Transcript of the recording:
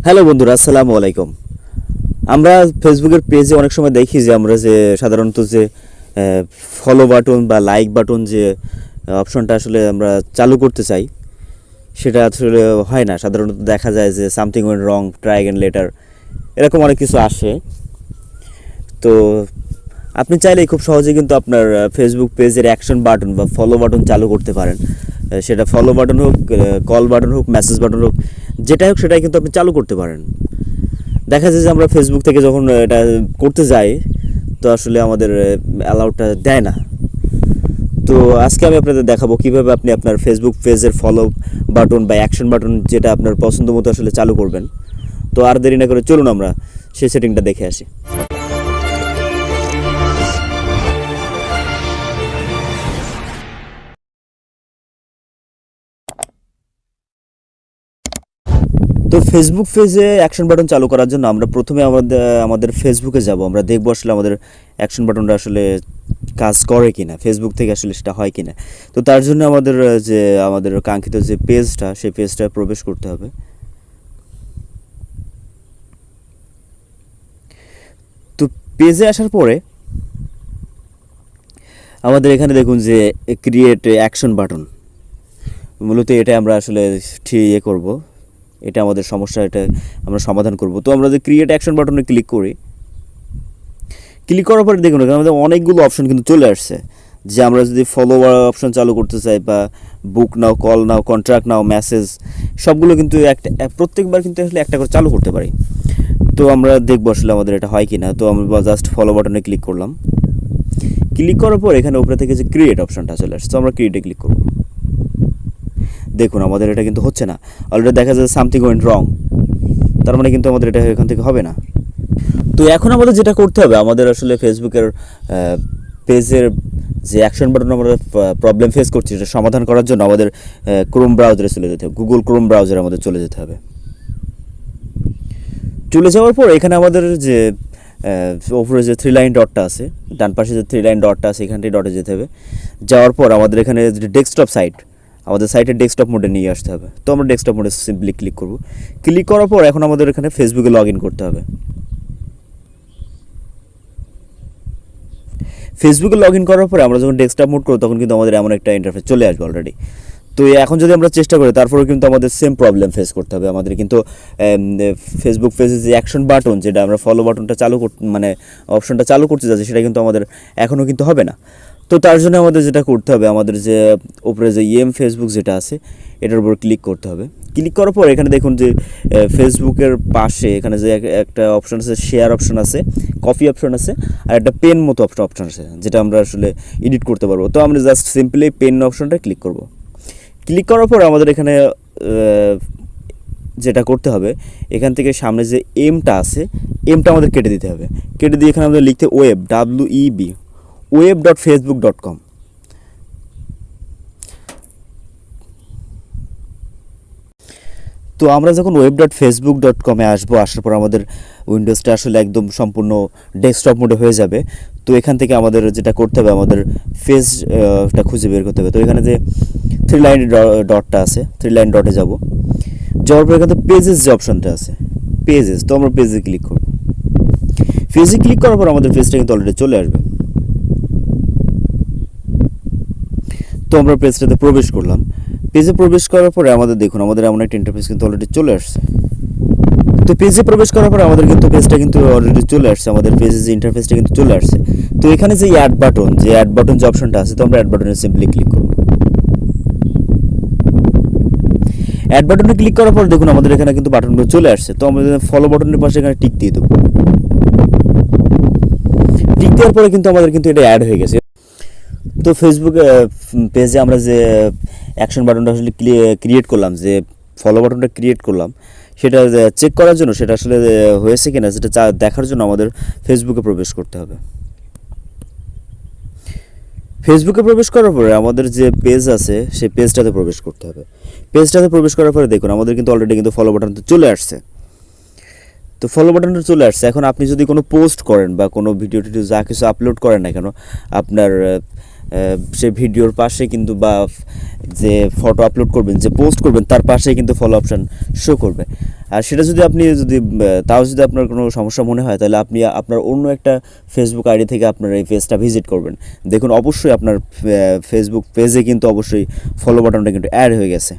Hello বন্ধুরা, আসসালামু আলাইকুম। আমরা ফেসবুকের পেজে অনেক সময় দেখি যে আমরা যে সাধারণত যে ফলো বাটন বা লাইক বাটন যে অপশনটা আসলে আমরা চালু করতে চাই সেটা আসলে হয় না। সাধারণত দেখা যায় যে সামথিং ওয়েন্ট রং, ট্রাই অ্যাগেন লেটার, এরকম অনেক কিছু আসে। তো আপনি চাইলেই খুব সহজে কিন্তু আপনার ফেসবুক পেজের অ্যাকশন বাটন বা ফলো বাটন চালু করতে পারেন। সেটা ফলো বাটন হোক, কল বাটন হোক, মেসেজ বাটন হোক, যেটাই হোক সেটাই কিন্তু আপনি চালু করতে পারেন। দেখা যায় যে আমরা ফেসবুক থেকে যখন এটা করতে যাই তো আসলে আমাদের অ্যালাউডটা দেয় না। তো আজকে আমি আপনাদের দেখাবো কীভাবে আপনি আপনার ফেসবুক পেজের ফলো বাটন বা অ্যাকশন বাটন যেটা আপনার পছন্দ মতো আসলে চালু করবেন। তো আর দেরি না করে চলুন আমরা সেই সেটিংটা দেখে আসি। তো ফেসবুক পেজে অ্যাকশন বাটন চালু করার জন্য আমরা প্রথমে আমাদের ফেসবুকে যাব। আমরা দেখব আসলে আমাদের অ্যাকশন বাটনটা আসলে কাজ করে কিনা, ফেসবুক থেকে আসলে সেটা হয় কিনা। তো তার জন্য আমাদের কাঙ্ক্ষিত যে পেজটা, সেই পেজটায় প্রবেশ করতে হবে। তো পেজে আসার পরে আমাদের এখানে দেখুন যে ক্রিয়েট অ্যাকশন বাটন, মূলত এটা আমরা আসলে করব। এটা আমাদের সমস্যা, এটা আমরা সমাধান করব। তো আমরা যে ক্রিয়েট অ্যাকশন বাটনে ক্লিক করি, ক্লিক করার পরে দেখুন এখানে আমাদের অনেকগুলো অপশন কিন্তু চলে আসছে। যে আমরা যদি ফলোয়ার অপশন চালু করতে চাই বা বুক নাও, কল নাও, কন্ট্রাক্ট নাও, মেসেজ, সবগুলো কিন্তু প্রত্যেকবার কিন্তু আসলে একটা করে চালু করতে পারি। তো আমরা দেখবো আসলে আমাদের এটা হয় কি না। তো আমরা জাস্ট ফলো বাটনে ক্লিক করলাম। ক্লিক করার পর এখানে উপরে থেকে যে ক্রিয়েট অপশনটা চলে আসছে, তো আমরা ক্রিয়েটে ক্লিক করব। দেখুন আমাদের এটা কিন্তু হচ্ছে না, অলরেডি দেখা যাচ্ছে সামথিং ওয়েন্ট রং, তার মানে কিন্তু আমাদের এটা এখান থেকে হবে না। তো এখন আমাদের যেটা করতে হবে, আমাদের আসলে ফেসবুকের পেজের যে অ্যাকশন বাটন আমরা প্রবলেম ফেস করছি সেটা সমাধান করার জন্য আমাদের ক্রোম ব্রাউজারে চলে যেতে হবে। গুগল ক্রোম ব্রাউজারে আমাদের চলে যেতে হবে। চলে যাওয়ার পর এখানে আমাদের যে ওপরে যে 3 লাইন ডটটা আছে, ডান পাশে যে 3 লাইন ডটটা আছে, এখানটাই ডটে যেতে হবে। যাওয়ার পর আমাদের এখানে যে ডেস্কটপ সাইট, আমাদের সাইটের ডেস্কটপ মোডে নিয়ে আসতে হবে। তো আমরা ডেস্কটপ মোডে সিম্পলি ক্লিক করব। ক্লিক করার পর এখন আমাদের এখানে ফেসবুকে লগ ইন করতে হবে। ফেসবুকে লগ ইন করার পরে আমরা যখন ডেস্কটপ মোড করব তখন কিন্তু আমাদের এমন একটা ইন্টারফেস চলে আসবে অলরেডি। তো এখন যদি আমরা চেষ্টা করি তারপরেও কিন্তু আমাদের সেম প্রবলেম ফেস করতে হবে। আমাদের কিন্তু ফেসবুক পেজে যে অ্যাকশন বাটন, যেটা আমরা ফলো বাটনটা অপশনটা চালু করতে যাচ্ছি, সেটা কিন্তু আমাদের এখনও কিন্তু হবে না। তো তার জন্য আমাদের যেটা করতে হবে, আমাদের যে উপরে যে ফেসবুক যেটা আছে এটার উপর ক্লিক করতে হবে। ক্লিক করার পর এখানে দেখুন যে ফেসবুকের পাশে এখানে যে একটা অপশন আছে, শেয়ার অপশন আছে, কপি অপশন আছে, আর একটা পেন মতো অপশন আছে যেটা আমরা আসলে এডিট করতে পারবো। তো আমরা জাস্ট সিম্পলি পেন অপশনটা ক্লিক করব। ক্লিক করার পর আমাদের এখানে যেটা করতে হবে, এখান থেকে সামনে যে এমটা আছে, এমটা আমাদের কেটে দিতে হবে। কেটে দিয়ে এখানে আমাদের লিখতে ওয়েব, web.facebook.com। তো আমরা যখন web.facebook.com-এ আসবো, আসার পর আমাদের উইন্ডোজটা আসলে একদম সম্পূর্ণ ডেস্কটপ মোডে হয়ে যাবে। তো এখান থেকে আমাদের যেটা করতে হবে, আমাদের পেজটা খুঁজে বের করতে হবে। তো এখানে যে 3 লাইন ডটটা আছে, 3 লাইন ডটে যাব। যাওয়ার পর এখানে পেজেস যে অপশনটা আছে, পেজেস, তো আমরা পেজে ক্লিক করব। পেজে ক্লিক করার পর আমাদের পেজটা কিন্তু অলরেডি চলে আসবে। তো আমরা পেজটাতে প্রবেশ করলাম। পেজে প্রবেশ করার পরে আমাদের দেখুন আমাদের এমন একটা ইন্টারফেস কিন্তু অলরেডি চলে আসছে। তো পেজে প্রবেশ করার পরে আমাদের কিন্তু পেজটা কিন্তু অলরেডি চলে আসছে, আমাদের পেজের যে ইন্টারফেসটা কিন্তু চলে আসছে। তো এখানে যে অ্যাড বাটন যে অপশনটা আছে, তো আমরা অ্যাড বাটনে সিম্পলি ক্লিক করব। অ্যাড বাটনে ক্লিক করার পর দেখুন আমাদের এখানে কিন্তু বাটনগুলো চলে আসছে। তো আমাদের ফলো বাটনের পাশে এখানে টিক দিয়ে দেবো। টিক দেওয়ার পরে কিন্তু আমাদের কিন্তু এটা অ্যাড হয়ে গেছে। তো ফেসবুক পেজে আমরা যে অ্যাকশন বাটনটা আসলে ক্রিয়েট করলাম, যে ফলো বাটনটা ক্রিয়েট করলাম, সেটা চেক করার জন্য, সেটা আসলে হয়েছে কিনা সেটা দেখার জন্য আমাদের ফেসবুকে প্রবেশ করতে হবে। ফেসবুকে প্রবেশ করার পরে আমাদের যে পেজ আছে সেই পেজটাতে প্রবেশ করতে হবে। পেজটাতে প্রবেশ করার পরে দেখুন আমাদের কিন্তু অলরেডি কিন্তু ফলো বাটনটা চলে আসছে। তো ফলো বাটনটা চলে আসছে। এখন আপনি যদি কোনো পোস্ট করেন বা কোনো ভিডিও যা কিছু আপলোড করেন না কেন, আপনার সেই ভিডিওর পাশে কিন্তু বা যে ফটো আপলোড করবেন, যে পোস্ট করবেন, তার পাশেই কিন্তু ফলো অপশান শো করবে। আর সেটা যদি আপনি তাও যদি আপনার কোনো সমস্যা মনে হয়, তাহলে আপনি আপনার অন্য একটা ফেসবুক আইডি থেকে আপনার এই পেজটা ভিজিট করবেন। দেখুন অবশ্যই আপনার ফেসবুক পেজে কিন্তু অবশ্যই ফলো বাটনটা কিন্তু অ্যাড হয়ে গেছে।